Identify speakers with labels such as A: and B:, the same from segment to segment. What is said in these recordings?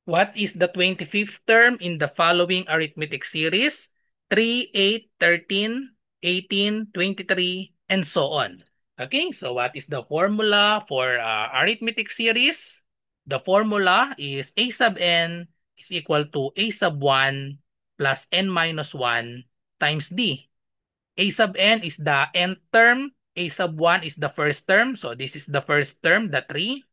A: What is the 25th term in the following arithmetic series? 3, 8, 13, 18, 23, and so on. Okay, so what is the formula for arithmetic series? The formula is a sub n is equal to a sub 1 plus n minus 1 times d. A sub n is the nth term. A sub 1 is the first term. So this is the first term, the 3.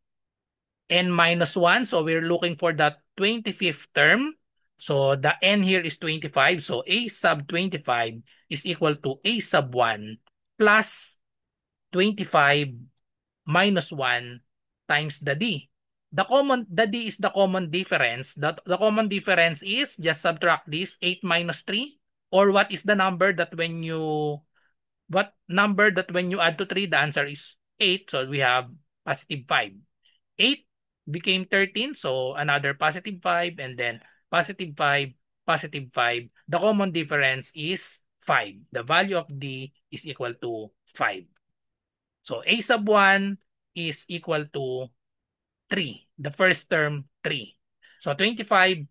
A: N minus 1. So we're looking for the 25th term. So the n here is 25. So a sub 25 is equal to a sub 1 plus 25 minus 1 times the d. The d is the common difference. The common difference is just subtract this 8 minus 3. Or what number that when you add to 3, the answer is 8. So we have positive 5. 8 became 13. So another positive 5 and then positive 5, positive 5. The common difference is 5. The value of D is equal to 5. So A sub 1 is equal to 3. The first term, 3. So 25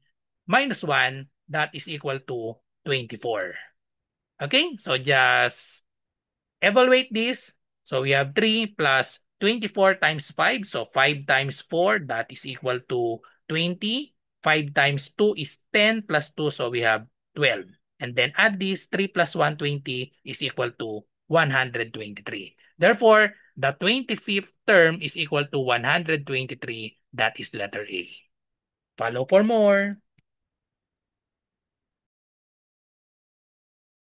A: minus 1, that is equal to 24. Okay, so just evaluate this. So we have 3 plus 24 times 5. So 5 times 4, that is equal to 20. 5 times 2 is 10 plus 2. So we have 12. And then add this, 3 plus 120 is equal to 123. Therefore, the 25th term is equal to 123. That is letter A. Follow for more.